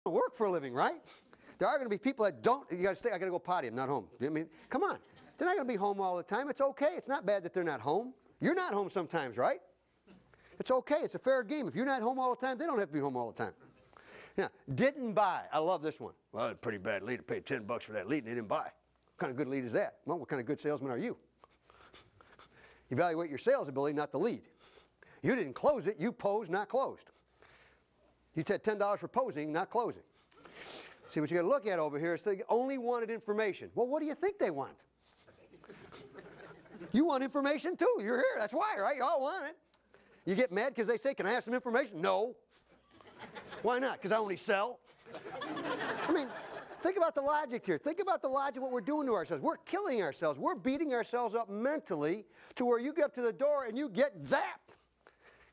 work for a living, right? There are going to be people that don't. You got to say, I got to go potty. I'm not home. I mean, come on. They're not going to be home all the time. It's okay. It's not bad that they're not home. You're not home sometimes, right? It's okay. It's a fair game. If you're not home all the time, they don't have to be home all the time. Yeah. Didn't buy. I love this one. Well, that's a pretty bad lead. I paid $10 for that lead and they didn't buy. What kind of good lead is that? Well, what kind of good salesman are you? Evaluate your sales ability, not the lead. You didn't close it. You posed, not closed. You said $10 for posing, not closing. See, what you got to look at over here is they only wanted information. Well, what do you think they want? You want information too. You're here. That's why, right? You all want it. You get mad because they say, can I have some information? No. Why not? Because I only sell. I mean, think about the logic here. Think about the logic of what we're doing to ourselves. We're killing ourselves. We're beating ourselves up mentally to where you get up to the door and you get zapped.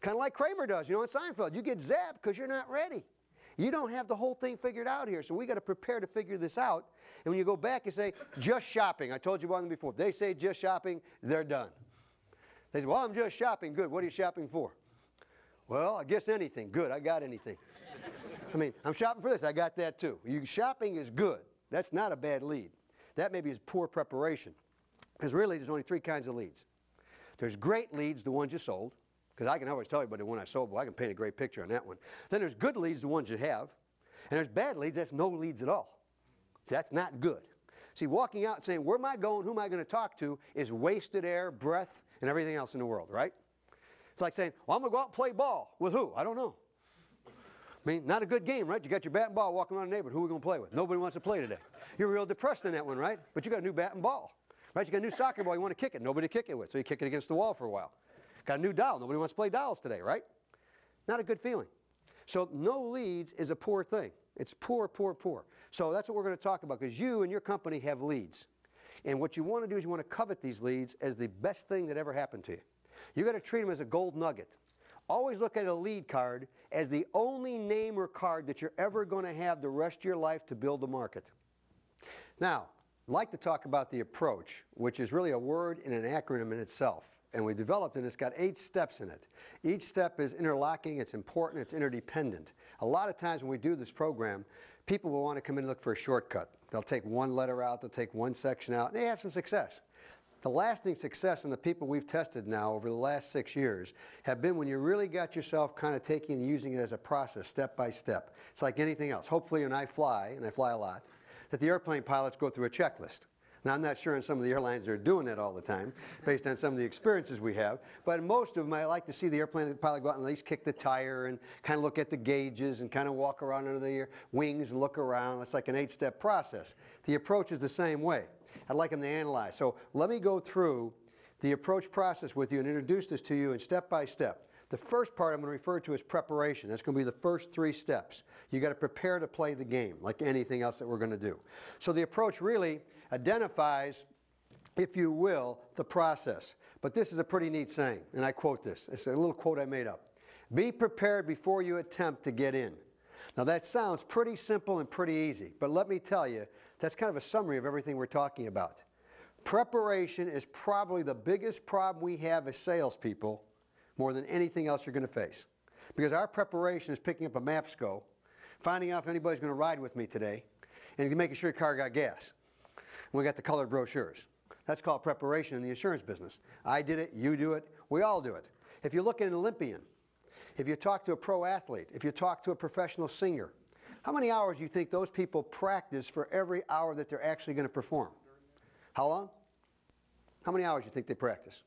Kind of like Kramer does, you know, in Seinfeld. You get zapped because you're not ready. You don't have the whole thing figured out here, so we got to prepare to figure this out. And when you go back and say, just shopping, I told you about them before. If they say just shopping, they're done. They say, well, I'm just shopping. Good. What are you shopping for? Well, I guess anything. Good. I got anything. I mean, I'm shopping for this. I got that too. Shopping is good. That's not a bad lead. That maybe is poor preparation. Because really, there's only three kinds of leads. There's great leads, the ones you sold. Because I can always tell you about the one I sold, but I can paint a great picture on that one. Then there's good leads, the ones you have. And there's bad leads, that's no leads at all. So that's not good. See, walking out and saying, where am I going, who am I going to talk to, is wasted air, breath, and everything else in the world, right? It's like saying, well, I'm going to go out and play ball. With who? I don't know. I mean, not a good game, right? You got your bat and ball walking around the neighborhood. Who are we going to play with? Nobody wants to play today. You're real depressed in that one, right? But you got a new bat and ball, right? You got a new soccer ball, you want to kick it. Nobody to kick it with, so you kick it against the wall for a while. Got a new doll. Nobody wants to play dolls today, right? Not a good feeling. So no leads is a poor thing. It's poor, poor, poor. So that's what we're going to talk about, because you and your company have leads. And what you want to do is you want to covet these leads as the best thing that ever happened to you. You got to treat them as a gold nugget. Always look at a lead card as the only name or card that you're ever going to have the rest of your life to build a market. Now, I'd like to talk about the approach, which is really a word and an acronym in itself. And we developed it, and it's got 8 steps in it. Each step is interlocking, it's important, it's interdependent. A lot of times when we do this program, people will want to come in and look for a shortcut. They'll take one letter out, they'll take one section out, and they have some success. The lasting success in the people we've tested now over the last 6 years have been when you really got yourself kind of taking and using it as a process, step by step. It's like anything else. Hopefully when I fly, and I fly a lot, that the airplane pilots go through a checklist. Now, I'm not sure in some of the airlines are doing that all the time, based on some of the experiences we have. But most of them, I like to see the airplane pilot go out and at least kick the tire and kind of look at the gauges and kind of walk around under the wings and look around. It's like an 8-step process. The approach is the same way. I'd like them to analyze. So let me go through the approach process with you and introduce this to you in step by step. The first part I'm going to refer to as preparation. That's going to be the first 3 steps. You got to prepare to play the game, like anything else that we're going to do. So the approach really identifies, if you will, the process. But this is a pretty neat saying, and I quote this. It's a little quote I made up. Be prepared before you attempt to get in. Now that sounds pretty simple and pretty easy, but let me tell you, that's kind of a summary of everything we're talking about. Preparation is probably the biggest problem we have as salespeople, more than anything else you're going to face. Because our preparation is picking up a MapSco, finding out if anybody's going to ride with me today, and making sure your car got gas. We got the colored brochures. That's called preparation in the insurance business. I did it, you do it, we all do it. If you look at an Olympian, if you talk to a pro athlete, if you talk to a professional singer, how many hours do you think those people practice for every hour that they're actually going to perform? How long? How many hours do you think they practice?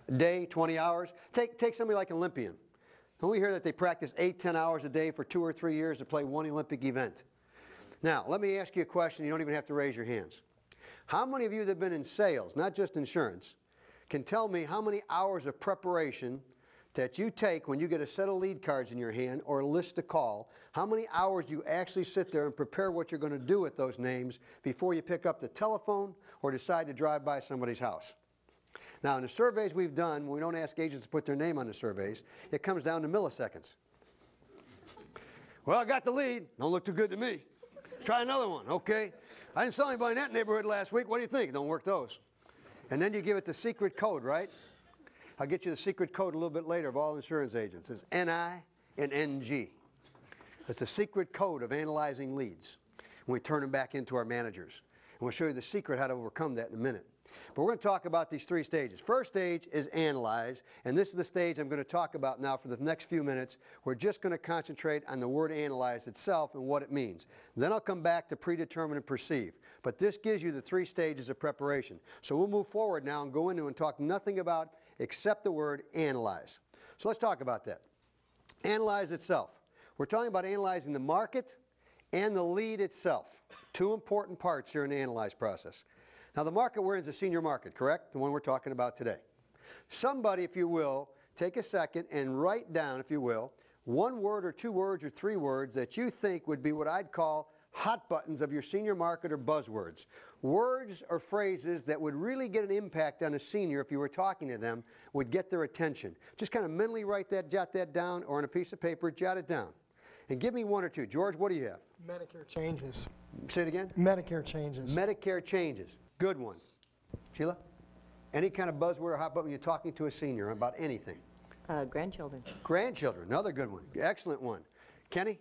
A day, 20 hours? Take somebody like an Olympian. And we hear that they practice 8, 10 hours a day for 2 or 3 years to play one Olympic event. Now, let me ask you a question. You don't even have to raise your hands. How many of you that have been in sales, not just insurance, can tell me how many hours of preparation that you take when you get a set of lead cards in your hand or a list to call, how many hours you actually sit there and prepare what you're going to do with those names before you pick up the telephone or decide to drive by somebody's house? Now, in the surveys we've done, when we don't ask agents to put their name on the surveys, it comes down to milliseconds. Well, I got the lead. Don't look too good to me. Try another one, okay? I didn't sell anybody in that neighborhood last week. What do you think? Don't work those. And then you give it the secret code, right? I'll get you the secret code a little bit later of all insurance agents. It's NI and NG. It's the secret code of analyzing leads when we turn them back into our managers. And we'll show you the secret how to overcome that in a minute. But we're going to talk about these 3 stages. First stage is analyze, and this is the stage I'm going to talk about now for the next few minutes. We're just going to concentrate on the word analyze itself and what it means. Then I'll come back to predetermine and perceive. But this gives you the 3 stages of preparation. So we'll move forward now and go into and talk nothing about except the word analyze. So let's talk about that. Analyze itself. We're talking about analyzing the market and the lead itself. 2 important parts here in the analyze process. Now the market we're in is a senior market, correct? The one we're talking about today. Somebody, if you will, take a second and write down, if you will, 1 word or 2 words or 3 words that you think would be what I'd call hot buttons of your senior market or buzzwords. Words or phrases that would really get an impact on a senior if you were talking to them, would get their attention. Just kind of mentally write that, jot that down, or on a piece of paper, jot it down. And give me 1 or 2. George, what do you have? Medicare changes. Say it again? Medicare changes. Medicare changes. Good one. Sheila? Any kind of buzzword or hot button when you're talking to a senior about anything? Grandchildren. Grandchildren, another good one. Excellent one. Kenny?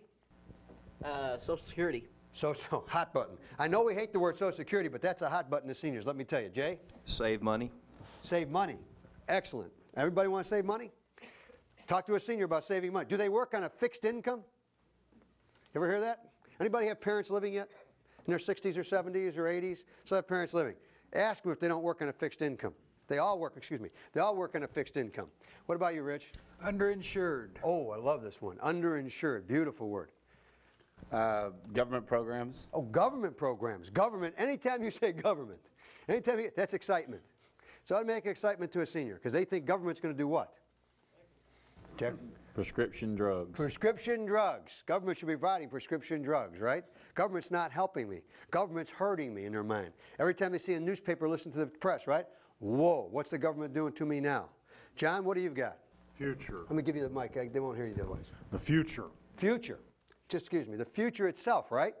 Social Security. So, hot button. I know we hate the word Social Security, but that's a hot button to seniors, let me tell you. Jay? Save money. Save money. Excellent. Everybody want to save money? Talk to a senior about saving money. Do they work on a fixed income? Ever hear that? Anybody have parents living yet? In their 60s or 70s or 80s? So have parents living. Ask them if they don't work on a fixed income. They all work, they all work on a fixed income. What about you, Rich? Underinsured. Oh, I love this one. Underinsured. Beautiful word. Government programs. Oh, government programs. Government. Anytime you say government, that's excitement. So I'd make excitement to a senior because they think government's going to do what? Check. Prescription drugs. Prescription drugs. Government should be providing prescription drugs, right? Government's not helping me. Government's hurting me in their mind. Every time they see a newspaper, listen to the press, right? Whoa, what's the government doing to me now? John, what do you got? Future. Let me give you the mic. They won't hear you otherwise. The future. Future. Just excuse me. The future itself, right?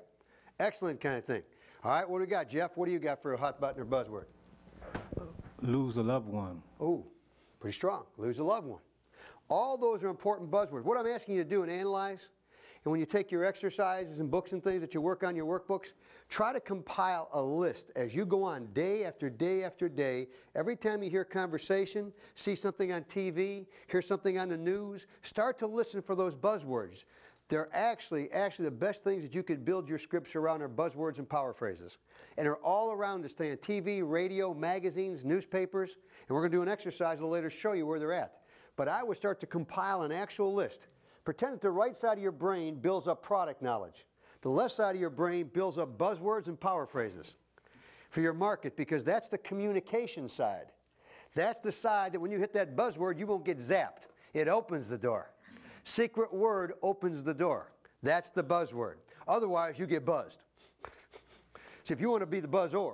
Excellent kind of thing. All right, what do we got? Jeff, what do you got for a hot button or buzzword? Lose a loved one. Oh, pretty strong. Lose a loved one. All those are important buzzwords. What I'm asking you to do and analyze, and when you take your exercises and books and things that you work on your workbooks, try to compile a list as you go on day after day after day. Every time you hear conversation, see something on TV, hear something on the news, start to listen for those buzzwords. They're actually the best things that you could build your scripts around are buzzwords and power phrases. And they're all around us today on TV, radio, magazines, newspapers, and we're going to do an exercise a little later to show you where they're at. But I would start to compile an actual list. Pretend that the right side of your brain builds up product knowledge. The left side of your brain builds up buzzwords and power phrases for your market, because that's the communication side. That's the side that when you hit that buzzword, you won't get zapped. It opens the door. Secret word opens the door. That's the buzzword. Otherwise, you get buzzed. See, if you want to be the buzzer,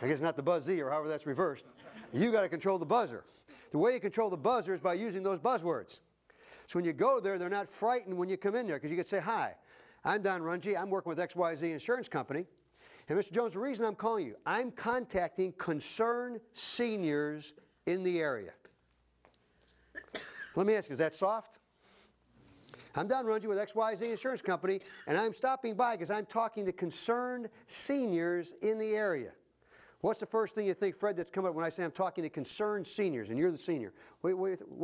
I guess not the buzzee or however that's reversed, you got to control the buzzer. The way you control the buzzer is by using those buzzwords. So when you go there, they're not frightened when you come in there, because you can say, hi, I'm Don Runge. I'm working with XYZ Insurance Company. And Mr. Jones, the reason I'm calling you, I'm contacting concerned seniors in the area. Let me ask you, is that soft? I'm Don Runge with XYZ Insurance Company, and I'm stopping by because I'm talking to concerned seniors in the area. What's the first thing you think, Fred, that's come up when I say I'm talking to concerned seniors, and you're the senior? What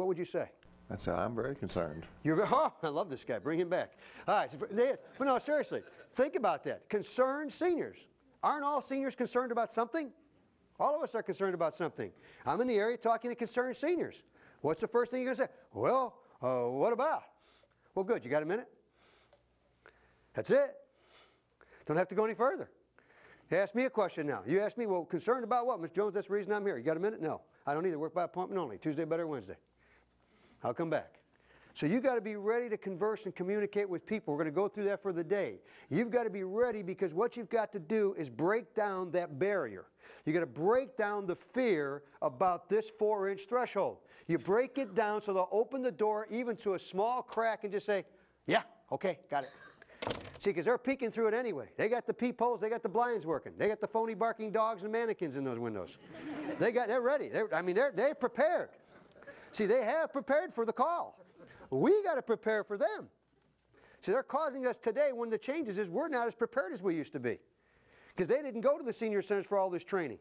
would you say? I'd say I'm very concerned. Oh, I love this guy. Bring him back. All right. But no, seriously, think about that. Concerned seniors. Aren't all seniors concerned about something? All of us are concerned about something. I'm in the area talking to concerned seniors. What's the first thing you're going to say? Well, what about? Well, good. You got a minute? That's it. Don't have to go any further. Ask me a question now. You ask me, well, concerned about what? Ms. Jones, that's the reason I'm here. You got a minute? No. I don't either. Work by appointment only. Tuesday better, Wednesday. I'll come back. So you got to be ready to converse and communicate with people. We're going to go through that for the day. You've got to be ready, because what you've got to do is break down that barrier. You got to break down the fear about this 4-inch threshold. You break it down so they'll open the door even to a small crack and just say, yeah, okay, got it. See, because they're peeking through it anyway. They got the peepholes, they got the blinds working. They got the phony barking dogs and mannequins in those windows. They're ready. They're prepared. See, they have prepared for the call. We got to prepare for them. See, they're causing us today, one of the changes is we're not as prepared as we used to be. Because they didn't go to the senior centers for all this training.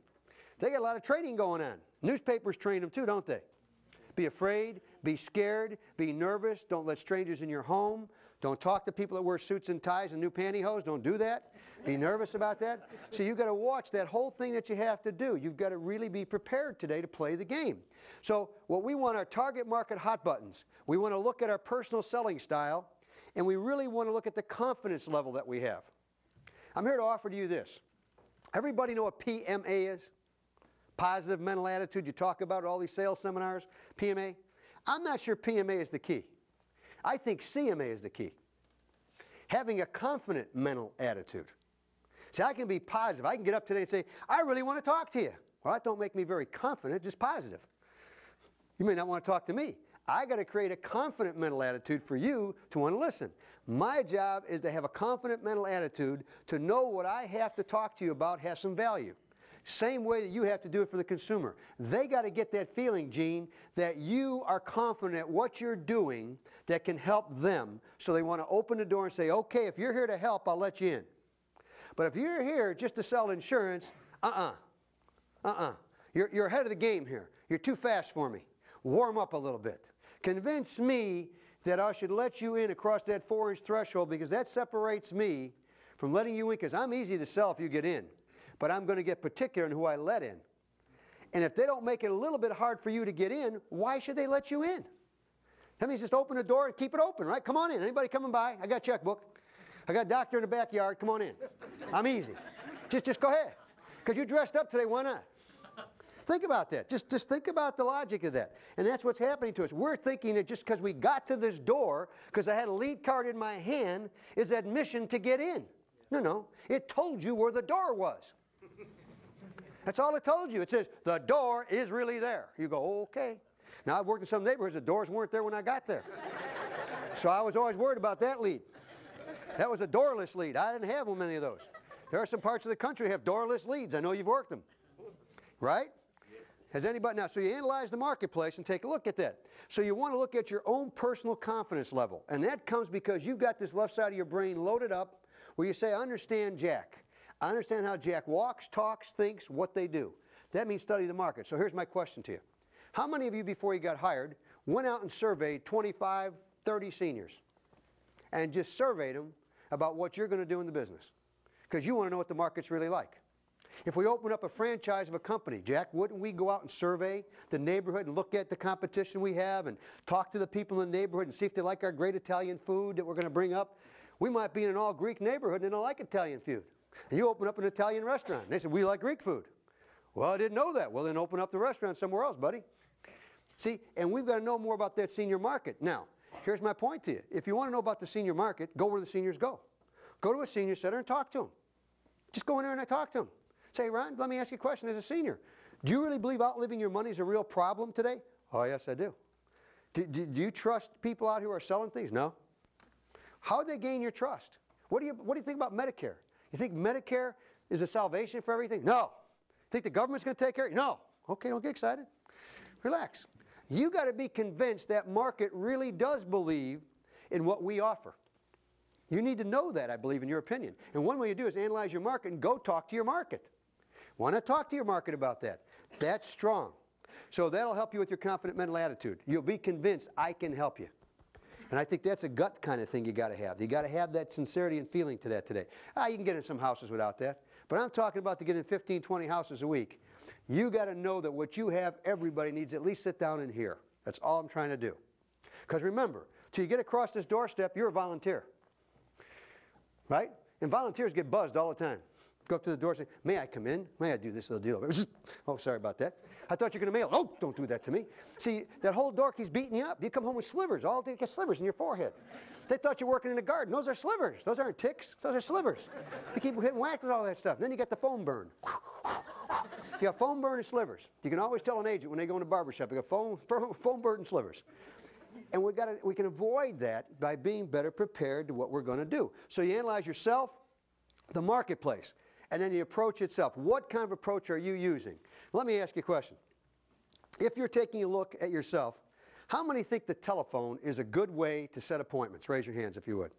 They got a lot of training going on. Newspapers train them too, don't they? Be afraid, be scared, be nervous, don't let strangers in your home, don't talk to people that wear suits and ties and new pantyhose, don't do that. Be nervous about that. So you've got to watch that whole thing that you have to do. You've got to really be prepared today to play the game. So what we want are target market hot buttons. We want to look at our personal selling style, and we really want to look at the confidence level that we have. I'm here to offer to you this. Everybody know what PMA is? Positive mental attitude you talk about at all these sales seminars, PMA. I'm not sure PMA is the key. I think CMA is the key. Having a confident mental attitude. See, I can be positive. I can get up today and say, I really want to talk to you. Well, that don't make me very confident, just positive. You may not want to talk to me. I got to create a confident mental attitude for you to want to listen. My job is to have a confident mental attitude to know what I have to talk to you about has some value. Same way that you have to do it for the consumer. They got to get that feeling, Gene, that you are confident at what you're doing that can help them. So they want to open the door and say, okay, if you're here to help, I'll let you in. But if you're here just to sell insurance, You're ahead of the game here. You're too fast for me. Warm up a little bit. Convince me that I should let you in across that 4-inch threshold because that separates me from letting you in, because I'm easy to sell if you get in. But I'm going to get particular in who I let in. And if they don't make it a little bit hard for you to get in, why should they let you in? That means just open the door and keep it open, right? Come on in. Anybody coming by? I got a checkbook. I got a doctor in the backyard. Come on in. I'm easy. Just go ahead. Because you dressed up today, why not? Think about that. Just think about the logic of that. And that's what's happening to us. We're thinking that just because we got to this door, because I had a lead card in my hand, is admission to get in. No. It told you where the door was. That's all it told you. It says, the door is really there. You go, okay. Now, I've worked in some neighborhoods, the doors weren't there when I got there. So I was always worried about that lead. That was a doorless lead. I didn't have many of those. There are some parts of the country that have doorless leads. I know you've worked them. Right? Has anybody? Now, so you analyze the marketplace and take a look at that. So you want to look at your own personal confidence level. And that comes because you've got this left side of your brain loaded up where you say, I understand Jack. I understand how Jack walks, talks, thinks, what they do. That means study the market. So here's my question to you. How many of you, before you got hired, went out and surveyed 25, 30 seniors and just surveyed them about what you're going to do in the business? Because you want to know what the market's really like. If we open up a franchise of a company, Jack, wouldn't we go out and survey the neighborhood and look at the competition we have and talk to the people in the neighborhood and see if they like our great Italian food that we're going to bring up? We might be in an all-Greek neighborhood and they don't like Italian food. And you open up an Italian restaurant. And they say, we like Greek food. Well, I didn't know that. Well, then open up the restaurant somewhere else, buddy. See, and we've got to know more about that senior market. Now, here's my point to you. If you want to know about the senior market, go where the seniors go. Go to a senior center and talk to them. Just go in there and talk to them. Say, Ron, let me ask you a question as a senior. Do you really believe outliving your money is a real problem today? Oh, yes, I do. Do you trust people out who are selling things? No. How would they gain your trust? What do you think about Medicare? You think Medicare is a salvation for everything? No. Think the government's going to take care of you? No. Okay, don't get excited. Relax. You got to be convinced that market really does believe in what we offer. You need to know that, I believe, in your opinion. And one way you do is analyze your market and go talk to your market. Want to talk to your market about that. That's strong. So that'll help you with your confident mental attitude. You'll be convinced I can help you. And I think that's a gut kind of thing you got to have. You got to have that sincerity and feeling to that today. You can get in some houses without that. But I'm talking about to get in 15, 20 houses a week. You got to know that what you have, everybody needs to at least sit down and hear. That's all I'm trying to do. Because remember, till you get across this doorstep, you're a volunteer. Right? And volunteers get buzzed all the time. Go up to the door and say, may I come in? May I do this little deal? Oh, sorry about that. I thought you were going to mail. Oh, don't do that to me. See, that whole dork, he's beating you up. You come home with slivers. All day, get slivers in your forehead. They thought you were working in the garden. Those are slivers. Those aren't ticks. Those are slivers. You keep getting whacked with all that stuff. And then you get the foam burn. You got foam burn and slivers. You can always tell an agent when they go in the barbershop, you got foam burn and slivers. And we can avoid that by being better prepared to what we're going to do. So you analyze yourself, the marketplace, and then the approach itself. What kind of approach are you using? Let me ask you a question. If you're taking a look at yourself, how many think the telephone is a good way to set appointments? Raise your hands if you would.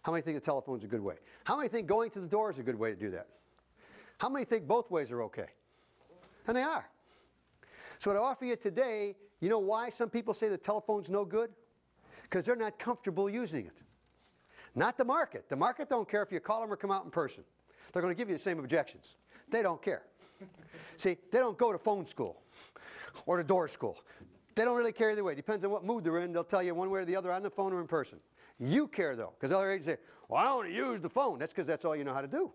How many think the telephone's a good way? How many think going to the door is a good way to do that? How many think both ways are okay? And they are. So what I offer you today, you know why some people say the telephone's no good? Because they're not comfortable using it. Not the market. The market don't care if you call them or come out in person. They're going to give you the same objections. They don't care. See, they don't go to phone school or to door school. They don't really care either way. Depends on what mood they're in. They'll tell you one way or the other on the phone or in person. You care though, because other agents say, well, I only use the phone. That's because that's all you know how to do.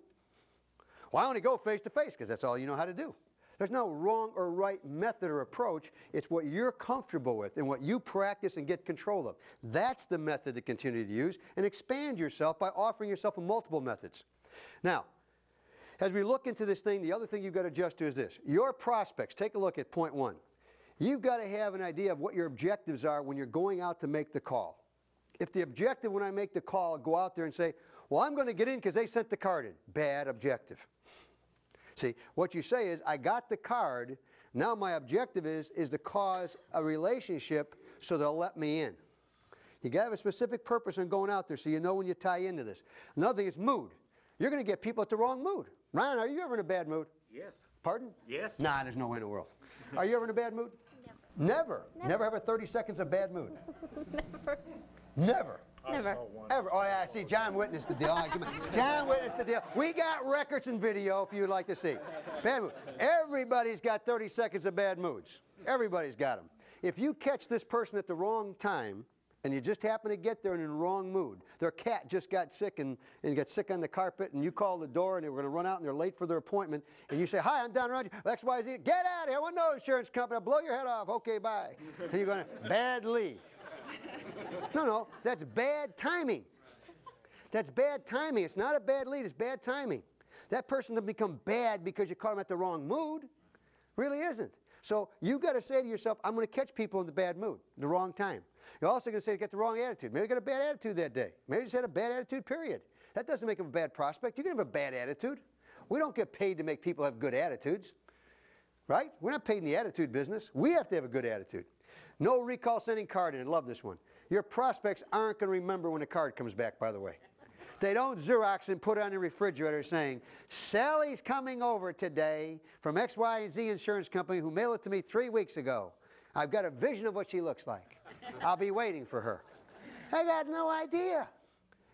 Well, I only go face to face because that's all you know how to do. There's no wrong or right method or approach. It's what you're comfortable with and what you practice and get control of. That's the method to continue to use and expand yourself by offering yourself multiple methods. Now, as we look into this thing, the other thing you've got to adjust to is this. Your prospects, take a look at point 1. You've got to have an idea of what your objectives are when you're going out to make the call. If the objective when I make the call, go out there and say, well, I'm going to get in because they sent the card in. Bad objective. See, what you say is, I got the card, now my objective is to cause a relationship so they'll let me in. You got to have a specific purpose in going out there so you know when you tie into this. Another thing is mood. You're going to get people at the wrong mood. Ryan, are you ever in a bad mood? Yes. Pardon? Yes. Nah, there's no way in the world. Are you ever in a bad mood? Never. Never have a 30 seconds of bad mood. Never. Never. Ever. Oh, yeah, see, John witnessed the deal. All right, come on. John witnessed the deal. We got records and video if you'd like to see. Bad mood. Everybody's got 30 seconds of bad moods. Everybody's got them. If you catch this person at the wrong time, and you just happen to get there in the wrong mood, their cat just got sick and got sick on the carpet, and you call the door and they were going to run out and they're late for their appointment, and you say, hi, I'm down around you, XYZ, get out of here, I want no insurance company, I'll blow your head off, okay, bye. And you're going to, badly. No, that's bad timing. That's bad timing. It's not a bad lead, it's bad timing. That person doesn't become bad because you caught them at the wrong mood. Really isn't. So you've got to say to yourself, I'm going to catch people in the bad mood, the wrong time. You're also going to say they get the wrong attitude. Maybe they got a bad attitude that day. Maybe they just had a bad attitude, period. That doesn't make them a bad prospect. You can have a bad attitude. We don't get paid to make people have good attitudes. Right? We're not paid in the attitude business. We have to have a good attitude. No recall sending card in. I love this one. Your prospects aren't going to remember when the card comes back, by the way. They don't Xerox and put it on the refrigerator saying, Sally's coming over today from XYZ Insurance Company who mailed it to me 3 weeks ago. I've got a vision of what she looks like. I'll be waiting for her. I got no idea.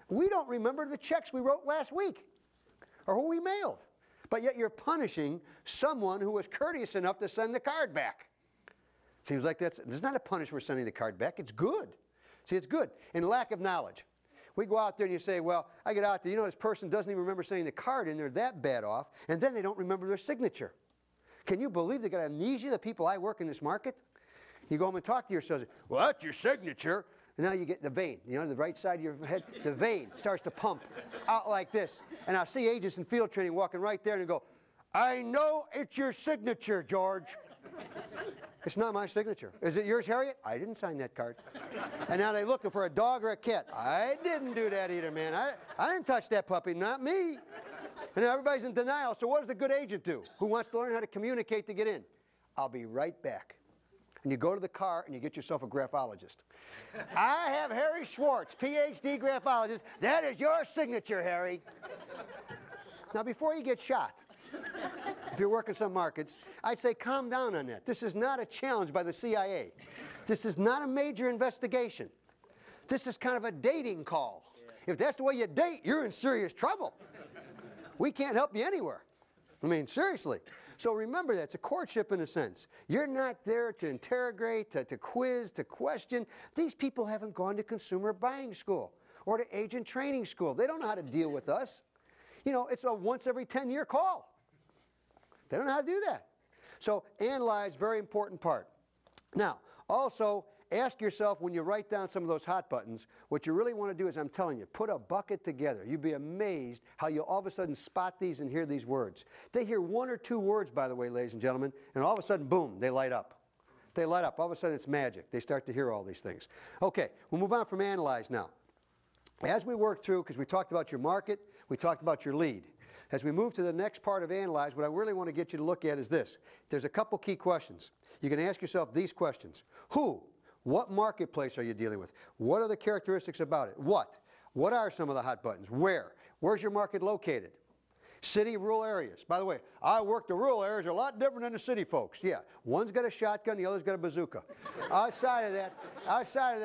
We don't remember the checks we wrote last week or who we mailed. But yet you're punishing someone who was courteous enough to send the card back. Seems like there's not a punishment for sending the card back. It's good. See, it's good. And lack of knowledge. We go out there and you say, well, I get out there, you know, this person doesn't even remember sending the card in, they're that bad off, and then they don't remember their signature. Can you believe they got amnesia, the people I work in this market? You go home and talk to yourselves, well, that's your signature. And now you get the vein, you know, the right side of your head, the vein starts to pump out like this. And I see agents in field training walking right there and they go, I know it's your signature, George. It's not my signature. Is it yours, Harriet? I didn't sign that card. And now they're looking for a dog or a cat. I didn't do that either, man. I didn't touch that puppy, not me. And everybody's in denial. So what does the good agent do who wants to learn how to communicate to get in? I'll be right back. And you go to the car and you get yourself a graphologist. I have Harry Schwartz, PhD graphologist. That is your signature, Harry. Now, before you get shot, if you're working some markets, I'd say calm down on that. This is not a challenge by the CIA. This is not a major investigation. This is kind of a dating call. If that's the way you date, you're in serious trouble. We can't help you anywhere. I mean, seriously. So remember that. It's a courtship in a sense. You're not there to interrogate, to quiz, to question. These people haven't gone to consumer buying school or to agent training school. They don't know how to deal with us. You know, it's a once every 10-year call. They don't know how to do that. So analyze, very important part. Now, also ask yourself when you write down some of those hot buttons, what you really want to do is, I'm telling you, put a bucket together. You'd be amazed how you'll all of a sudden spot these and hear these words. They hear one or two words, by the way, ladies and gentlemen, and all of a sudden, boom, they light up. They light up. All of a sudden, it's magic. They start to hear all these things. Okay, we'll move on from analyze now. As we work through, because we talked about your market, we talked about your lead. As we move to the next part of analyze, what I really want to get you to look at is this. There's a couple key questions. You can ask yourself these questions. Who? What marketplace are you dealing with? What are the characteristics about it? What? What are some of the hot buttons? Where? Where's your market located? City, rural areas. By the way, I work the rural areas are a lot different than the city folks. Yeah, one's got a shotgun, the other's got a bazooka. outside of that,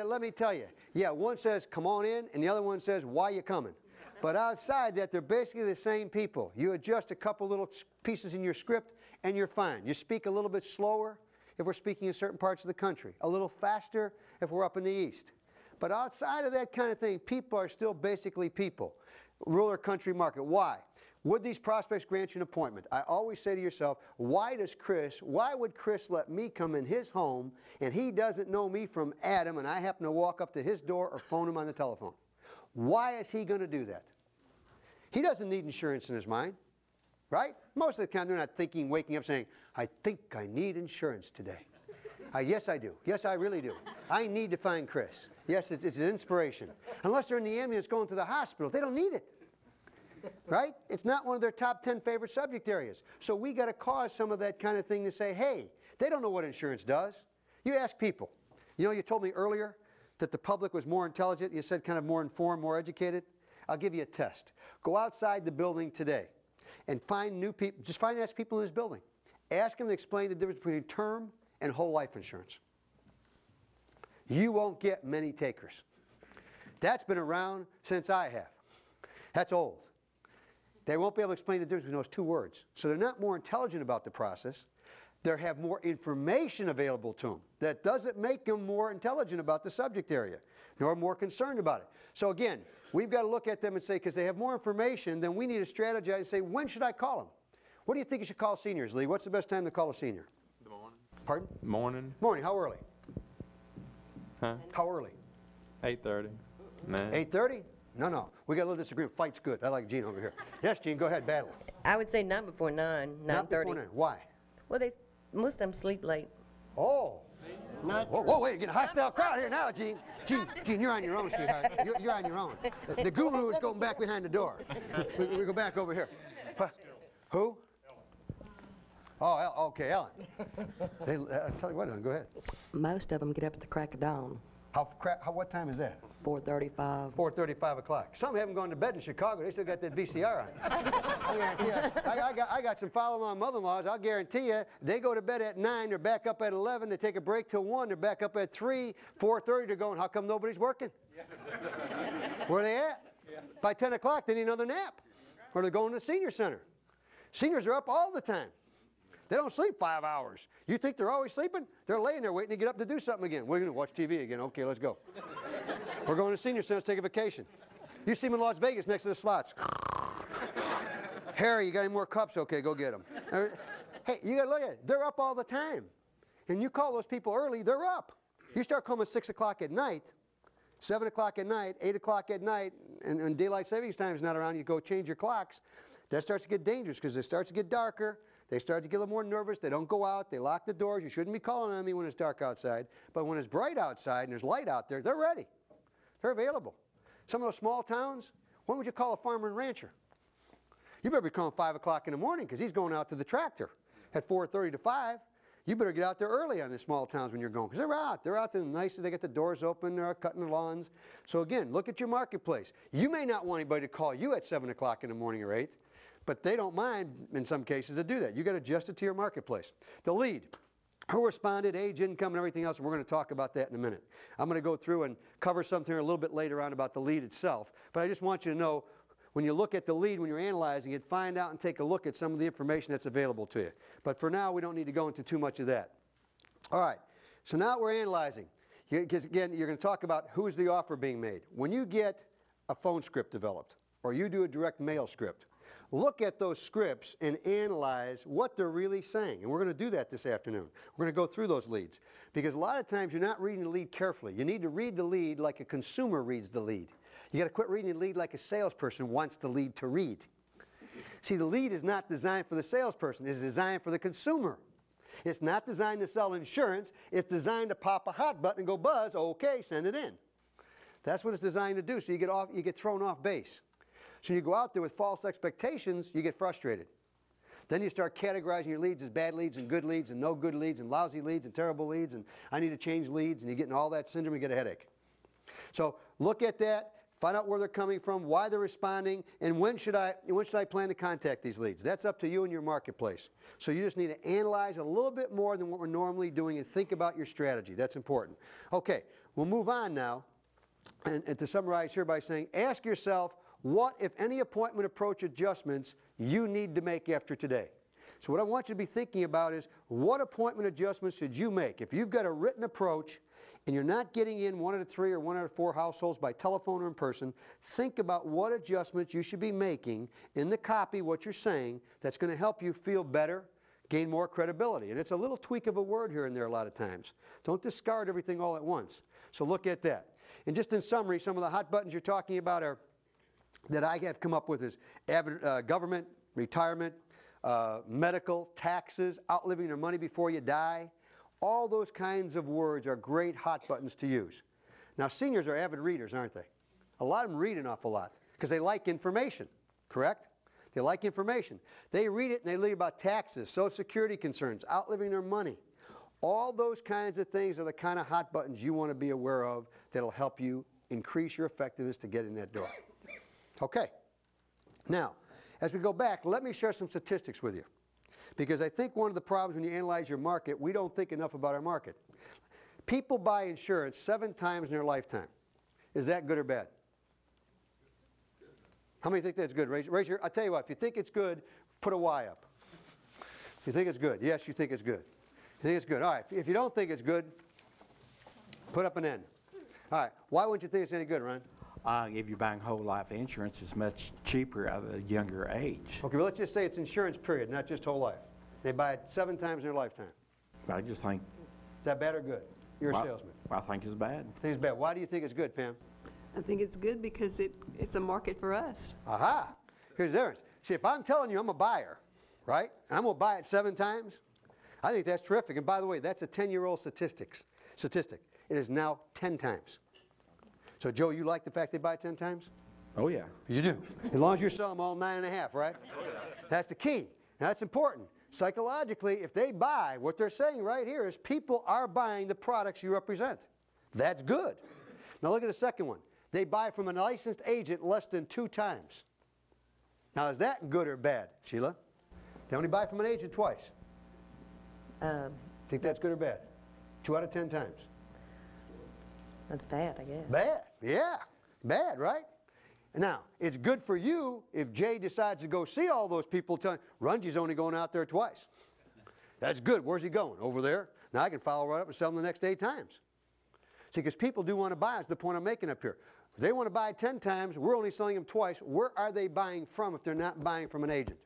let me tell you. Yeah, one says, come on in, and the other one says, why you coming? But outside that, they're basically the same people. You adjust a couple little pieces in your script, and you're fine. You speak a little bit slower if we're speaking in certain parts of the country, a little faster if we're up in the east. But outside of that kind of thing, people are still basically people. Rural or country market. Why? Would these prospects grant you an appointment? I always say to yourself, why would Chris let me come in his home and he doesn't know me from Adam and I happen to walk up to his door or phone him on the telephone? Why is he going to do that? He doesn't need insurance in his mind, right? Most of the time they're not thinking, waking up saying, I think I need insurance today. Yes, I do. Yes, I really do. I need to find Chris. Yes, it's an inspiration. Unless they're in the ambulance going to the hospital, they don't need it. Right? It's not one of their top 10 favorite subject areas. So we got to cause some of that kind of thing to say, hey, they don't know what insurance does. You ask people. You know, you told me earlier that the public was more intelligent. You said kind of more informed, more educated. I'll give you a test. Go outside the building today and find new people. Just find and ask people in this building. Ask them to explain the difference between term and whole life insurance. You won't get many takers. That's been around since I have. That's old. They won't be able to explain the difference between those two words. So they're not more intelligent about the process. They have more information available to them. That doesn't make them more intelligent about the subject area, nor more concerned about it. So again, we've got to look at them and say, because they have more information, then we need to strategize and say, when should I call them? What do you think you should call seniors, Lee? What's the best time to call a senior? The morning. Pardon? Morning. Morning. How early? Huh? How early? 8:30. 8:30? No. We got a little disagreement. Fight's good. I like Gene over here. Yes, Gene, go ahead. Battle. I would say not before 9, 9:30. Not before 9. Why? Well, most of them sleep late. Oh. Not Whoa, wait, get a hostile crowd here now, Gene. Gene, you're on your own, sweetheart. You're on your own. The guru is going back behind the door. We go back over here. Who? Oh, okay, Ellen. I'll tell you what, Ellen, go ahead. Most of them get up at the crack of dawn. What time is that? 4:35. 4:35 o'clock. Some haven't gone to bed in Chicago. They still got that VCR on. I got some follow-along mother-in-laws. I'll guarantee you, they go to bed at 9. They're back up at 11. They take a break till 1. They're back up at 3. 4:30. They're going, how come nobody's working? Where are they at? By 10 o'clock, they need another nap. Or they're going to the senior center. Seniors are up all the time. They don't sleep 5 hours. You think they're always sleeping? They're laying there waiting to get up to do something again. We're going to watch TV again. Okay, let's go. We're going to senior center to take a vacation. You see them in Las Vegas next to the slots. Harry, you got any more cups? Okay, go get them. Hey, you got to look at it. They're up all the time. And you call those people early, they're up. You start calling at 6 o'clock at night, 7 o'clock at night, 8 o'clock at night, and daylight savings time is not around, you go change your clocks. That starts to get dangerous because it starts to get darker. They start to get a little more nervous. They don't go out. They lock the doors. You shouldn't be calling on me when it's dark outside. But when it's bright outside and there's light out there, they're ready. They're available. Some of those small towns, when would you call a farmer and rancher? You better be calling 5 o'clock in the morning because he's going out to the tractor at 4:30 to 5. You better get out there early on the small towns when you're going because they're out. They're out there nice. They get the doors open. They're cutting the lawns. So again, look at your marketplace. You may not want anybody to call you at 7 o'clock in the morning or 8. But they don't mind, in some cases, to do that. You've got to adjust it to your marketplace. The lead, who responded, age, income, and everything else, and we're going to talk about that in a minute. I'm going to go through and cover something a little bit later on about the lead itself. But I just want you to know, when you look at the lead, when you're analyzing it, find out and take a look at some of the information that's available to you. But for now, we don't need to go into too much of that. All right, so now we're analyzing. Because again, you're going to talk about who's the offer being made. When you get a phone script developed, or you do a direct mail script, look at those scripts and analyze what they're really saying. And we're going to do that this afternoon. We're going to go through those leads. Because a lot of times you're not reading the lead carefully. You need to read the lead like a consumer reads the lead. You got to quit reading the lead like a salesperson wants the lead to read. See, the lead is not designed for the salesperson. It's designed for the consumer. It's not designed to sell insurance. It's designed to pop a hot button and go buzz, okay, send it in. That's what it's designed to do. So you get thrown off base. So you go out there with false expectations, you get frustrated. Then you start categorizing your leads as bad leads and good leads and no good leads and lousy leads and terrible leads and I need to change leads and you're getting all that syndrome, you get a headache. So look at that, find out where they're coming from, why they're responding, and when should I plan to contact these leads. That's up to you and your marketplace. So you just need to analyze a little bit more than what we're normally doing and think about your strategy. That's important. Okay, we'll move on now, and to summarize here by saying, ask yourself, what, if any, appointment approach adjustments you need to make after today? So what I want you to be thinking about is, what appointment adjustments should you make? If you've got a written approach and you're not getting in 1 out of 3 or 1 out of 4 households by telephone or in person, think about what adjustments you should be making in the copy, what you're saying, that's going to help you feel better, gain more credibility. And it's a little tweak of a word here and there a lot of times. Don't discard everything all at once. So look at that. And just in summary, some of the hot buttons you're talking about are, that I have come up with, is government, retirement, medical, taxes, outliving their money before you die. All those kinds of words are great hot buttons to use. Now, seniors are avid readers, aren't they? A lot of them read an awful lot because they like information, correct? They like information. They read it and they read about taxes, Social Security concerns, outliving their money. All those kinds of things are the kind of hot buttons you want to be aware of that'll help you increase your effectiveness to get in that door. Okay. Now, as we go back, let me share some statistics with you. Because I think one of the problems when you analyze your market, we don't think enough about our market. People buy insurance 7 times in their lifetime. Is that good or bad? How many think that's good? Raise your, I'll tell you what, if you think it's good, put a Y up. If you think it's good, yes, you think it's good. You think it's good. All right, if you don't think it's good, put up an N. All right, why wouldn't you think it's any good, Ron? If you're buying whole life insurance, it's much cheaper at a younger age. Okay, well, let's just say it's insurance period, not just whole life. They buy it 7 times in their lifetime. I just think, Is that bad or good? You're a salesman. I think it's bad. I think it's bad. Why do you think it's good, Pam? I think it's good because it's a market for us. Aha! Here's the difference. See, if I'm telling you I'm a buyer, right, and I'm going to buy it 7 times, I think that's terrific. And by the way, that's a 10-year-old statistic. It is now 10 times. So, Joe, you like the fact they buy it 10 times? Oh, yeah. You do. As long as you sell them all 9.5, right? That's the key. Now, that's important. Psychologically, if they buy, what they're saying right here is people are buying the products you represent. That's good. Now, look at the second one. They buy from a licensed agent less than 2 times. Now, is that good or bad, Sheila? They only buy from an agent twice. Think that's good or bad? 2 out of 10 times. That's bad, I guess. Bad, yeah. Bad, right? Now, it's good for you if Jay decides to go see all those people telling, Rungy's only going out there twice. That's good. Where's he going? Over there? Now I can follow right up and sell them the next 8 times. See, because people do want to buy. That's the point I'm making up here. If they want to buy 10 times, we're only selling them twice. Where are they buying from if they're not buying from an agent?